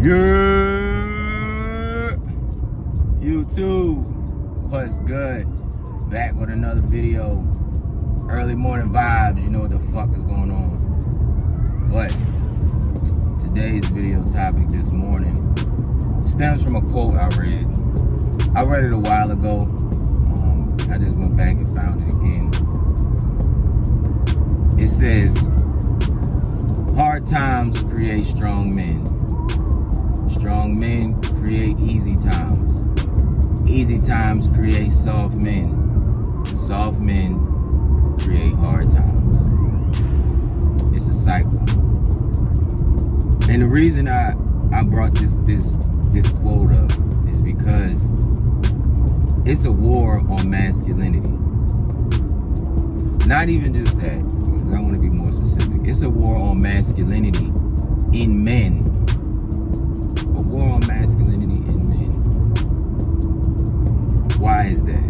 Yeah, YouTube, what's good? Back with another video. Early morning vibes, you know what the fuck is going on. But today's video topic this morning stems from a quote I read. I read it a while ago. I just went back and found it again. It says, hard times create strong men. Strong men create easy times. Easy times create soft men. Soft men create hard times. It's a cycle. And the reason I brought this quote up is because it's a war on masculinity. Not even just that, because I want to be more specific. It's a war on masculinity in men. A war on masculinity in men. Why is that?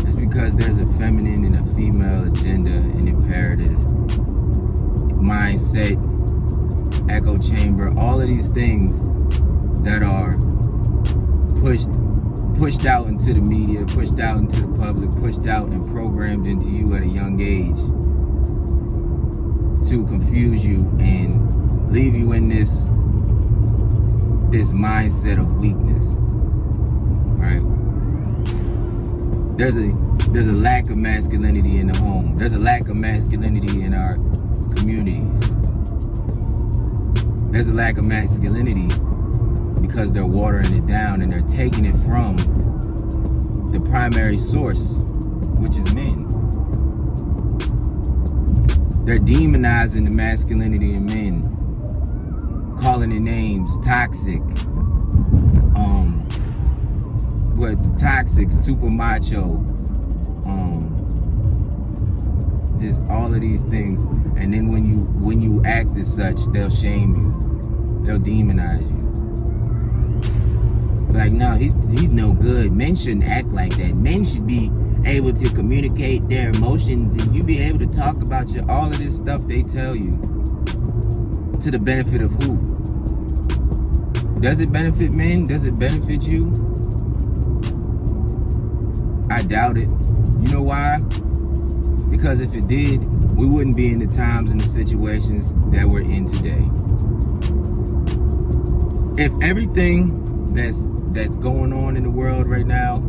It's because there's a feminine and a female agenda, an imperative, mindset, echo chamber, all of these things that are pushed out into the media, pushed out into the public, pushed out and programmed into you at a young age to confuse you and leave you in this mindset of weakness. Right? There's a lack of masculinity in the home. There's a lack of masculinity in our communities. There's a lack of masculinity because they're watering it down and they're taking it from the primary source, which is men. They're demonizing the masculinity in men, calling it names, toxic, toxic, super macho, just all of these things. And then when you act as such, they'll shame you, they'll demonize you. Like, no, he's no good. Men shouldn't act like that. Men should be able to communicate their emotions, and you be able to talk about all of this stuff they tell you. To the benefit of who? Does it benefit men? Does it benefit you? I doubt it. You know why? Because if it did, we wouldn't be in the times and the situations that we're in today. If everything that's going on in the world right now,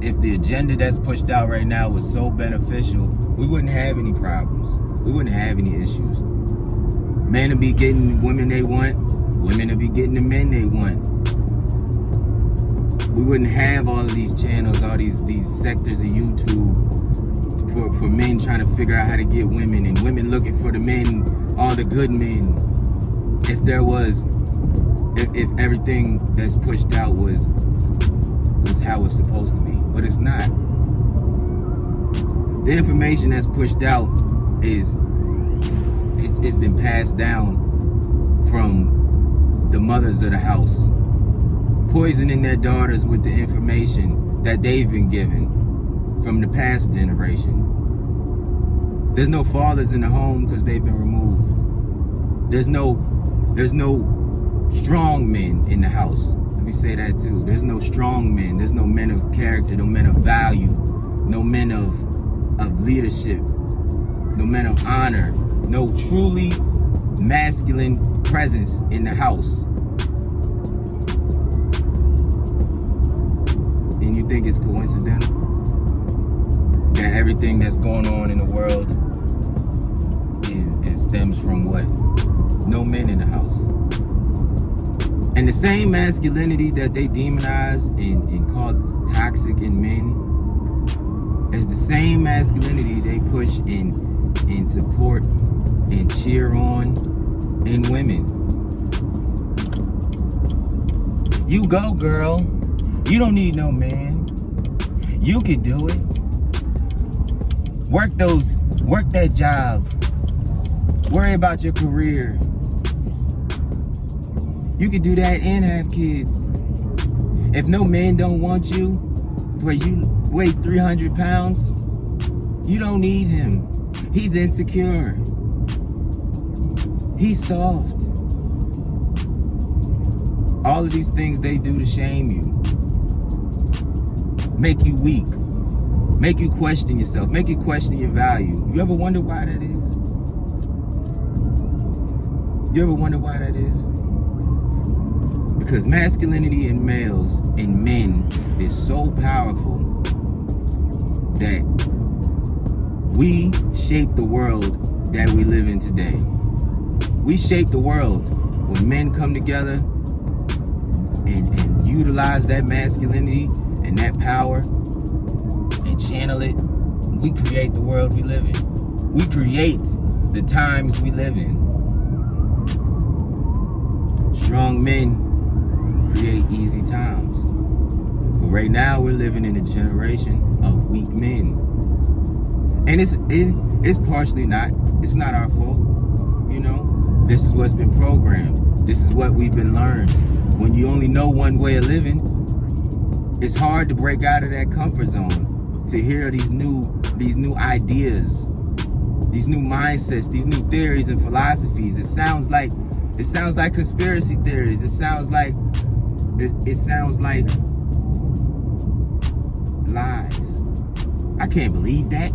if the agenda that's pushed out right now was so beneficial, we wouldn't have any problems. We wouldn't have any issues. Men would be getting the women they want. Women would be getting the men they want. We wouldn't have all of these channels, all these sectors of YouTube for men trying to figure out how to get women, and women looking for the men, all the good men. If everything that's pushed out was how it's supposed to be, but it's not. The information that's pushed out it's been passed down from the mothers of the house, poisoning their daughters with the information that they've been given from the past generation. There's no fathers in the home because they've been removed. There's no strong men in the house. Let me say that too. There's no strong men. There's no men of character, no men of value, no men of leadership, no men of honor, no truly masculine presence in the house. And you think it's coincidental that everything that's going on in the world it stems from what? No men in the house. And the same masculinity that they demonize and call toxic in men is the same masculinity they push and support and cheer on in women. You go, girl. You don't need no man. You can do it. Work that job. Worry about your career. You can do that and have kids. If no man don't want you, but you weigh 300 pounds, you don't need him. He's insecure. He's soft. All of these things they do to shame you, make you weak, make you question yourself, make you question your value. You ever wonder why that is? You ever wonder why that is? Because masculinity in males and men is so powerful that we shape the world that we live in today. We shape the world. When men come together and utilize that masculinity and that power and channel it, we create the world we live in. We create the times we live in. Strong men create easy times. But right now we're living in a generation of weak men. And it's partially not. It's not our fault. You know, this is what's been programmed. This is what we've been learned. When you only know one way of living, it's hard to break out of that comfort zone to hear these new ideas, these new mindsets, these new theories and philosophies. It sounds like conspiracy theories. It sounds like lies. I can't believe that.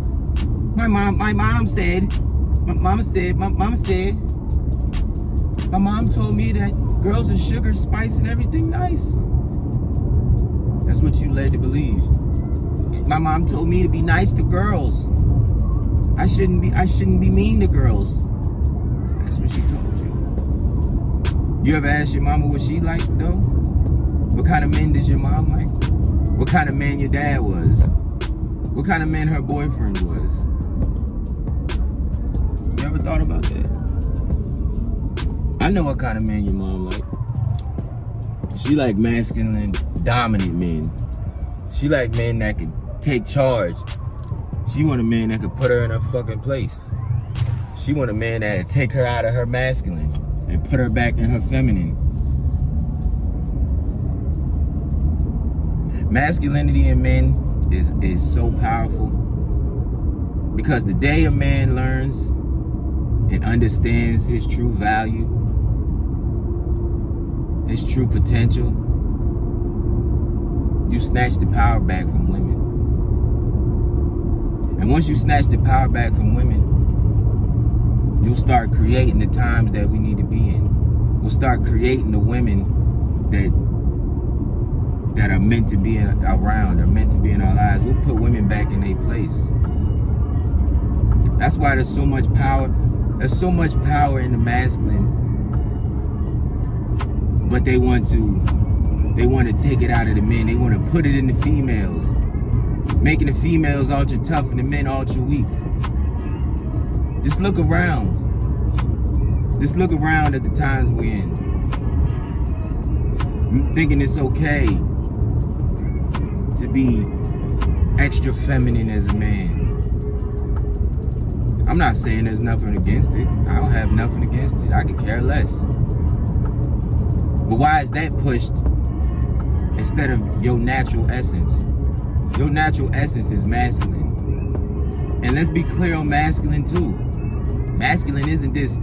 My mom said, my mom told me that girls are sugar, spice, and everything nice. That's what you led to believe. My mom told me to be nice to girls. I shouldn't be mean to girls. That's what she told you. You ever asked your mama what she liked though? What kind of men did your mom like? What kind of man your dad was? What kind of man her boyfriend was? You ever thought about that? I know what kind of man your mom like. She like masculine, dominant men. She like men that can take charge. She want a man that could put her in her fucking place. She want a man that would take her out of her masculine and put her back in her feminine. Masculinity in men is so powerful because the day a man learns and understands his true value, his true potential, you snatch the power back from women. And once you snatch the power back from women, you'll start creating the times that we need to be in. We'll start creating the women that are meant to be around, are meant to be in our lives. We'll put women back in their place. That's why there's so much power. There's so much power in the masculine, but they want to take it out of the men. They want to put it in the females, making the females ultra tough and the men ultra weak. Just look around. Just look around at the times we're in. Thinking it's okay to be extra feminine as a man. I'm not saying there's nothing against it. I don't have nothing against it. I could care less. But why is that pushed instead of your natural essence? Your natural essence is masculine. And let's be clear on masculine too. Masculine isn't this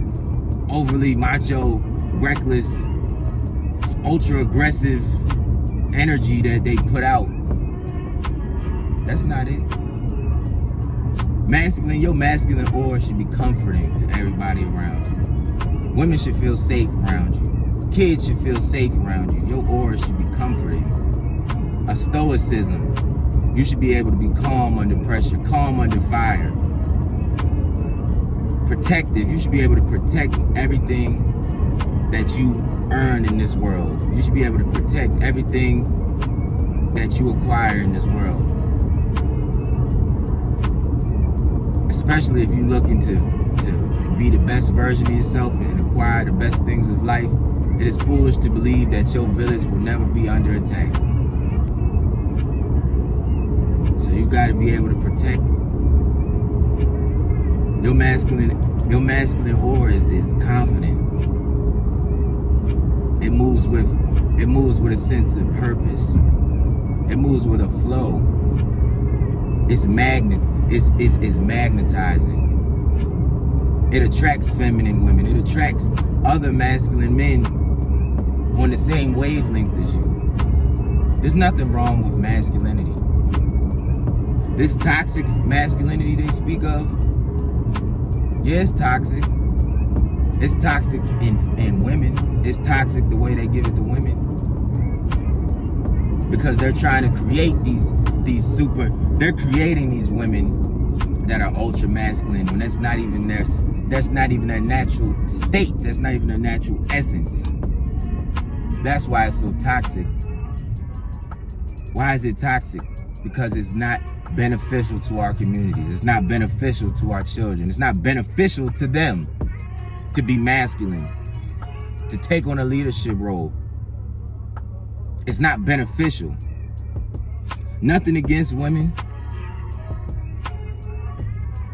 overly macho, reckless, ultra aggressive energy that they put out. That's not it. Masculine, your masculine aura should be comforting to everybody around you. Women should feel safe around you. Kids should feel safe around you. Your aura should be comforting. A stoicism. You should be able to be calm under pressure, calm under fire. Protective. You should be able to protect everything that you earn in this world. You should be able to protect everything that you acquire in this world. Especially if you're looking to be the best version of yourself and acquire the best things of life. It is foolish to believe that your village will never be under attack. So you got to be able to protect. Your masculine aura is confident. It moves with a sense of purpose. It moves with a flow. It's magnetizing. It attracts feminine women. It attracts other masculine men on the same wavelength as you. There's nothing wrong with masculinity. This toxic masculinity they speak of, yeah, it's toxic. It's toxic in women. It's toxic the way they give it to women. Because they're trying to create they're creating these women that are ultra masculine when that's not even their natural state. That's not even their natural essence. That's why it's so toxic. Why is it toxic? Because it's not beneficial to our communities. It's not beneficial to our children. It's not beneficial to them to be masculine, to take on a leadership role. It's not beneficial. Nothing against women,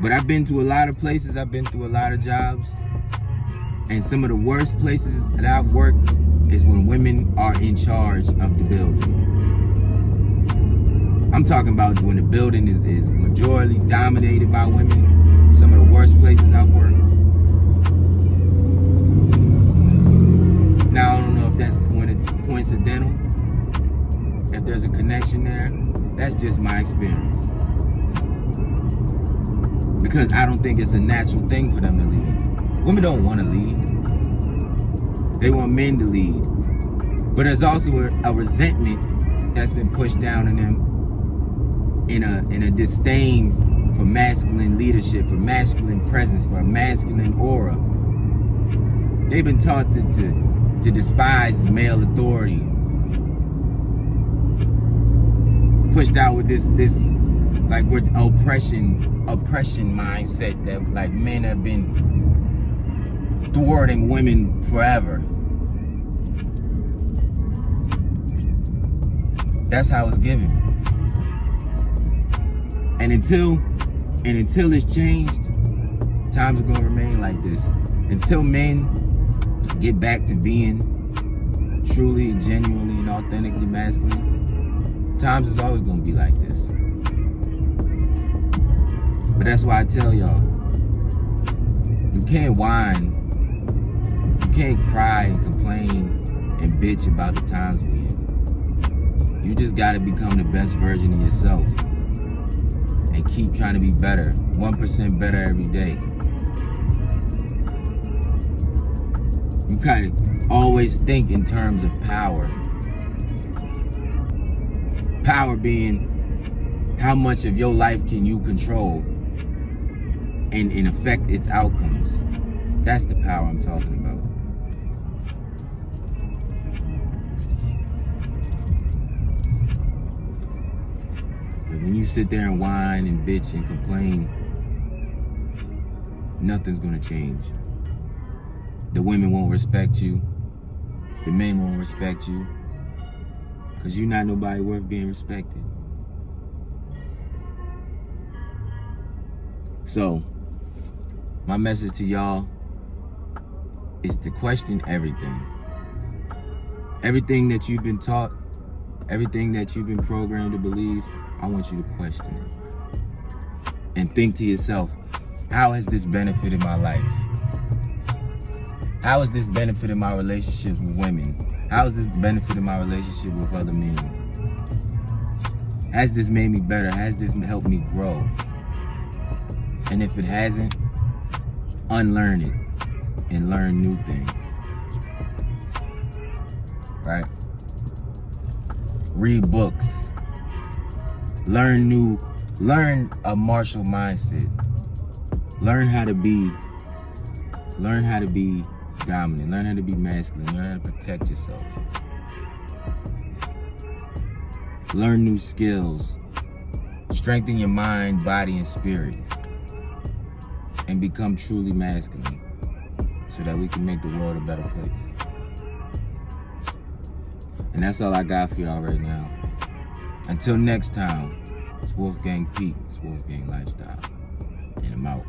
but I've been to a lot of places, I've been through a lot of jobs, and some of the worst places that I've worked is when women are in charge of the building. I'm talking about when the building is majority dominated by women. Some of the worst places I've worked. Now, I don't know if that's coincidental, if there's a connection there. That's just my experience. Because I don't think it's a natural thing for them to lead. Women don't want to lead. They want men to lead. But there's also a resentment that's been pushed down in them in a disdain for masculine leadership, for masculine presence, for a masculine aura. They've been taught to despise male authority. Pushed out with this like we're oppression mindset that like men have been thwarting women forever. That's how it's given. And until it's changed, times are gonna remain like this. Until men get back to being truly and genuinely and authentically masculine, times is always gonna be like this. But that's why I tell y'all, you can't whine, you can't cry and complain and bitch about the times we're in. You just gotta become the best version of yourself and keep trying to be better, 1% better every day. You kind of always think in terms of power. Power being how much of your life can you control and affect its outcomes. That's the power I'm talking about. But when you sit there and whine and bitch and complain, nothing's gonna change. The women won't respect you. The men won't respect you. Because you're not nobody worth being respected. So, my message to y'all is to question everything. Everything that you've been taught, everything that you've been programmed to believe, I want you to question it. And think to yourself, how has this benefited my life? How has this benefited my relationships with women? How has this benefited my relationship with other men? Has this made me better? Has this helped me grow? And if it hasn't, unlearn it and learn new things. Right? Read books. Learn a martial mindset. Learn how to be dominant. Learn how to be masculine. Learn how to protect yourself. Learn new skills. Strengthen your mind, body, and spirit. And become truly masculine so that we can make the world a better place. And that's all I got for y'all right now. Until next time, it's Wolfgang Pete, it's Wolfgang Lifestyle, and I'm out.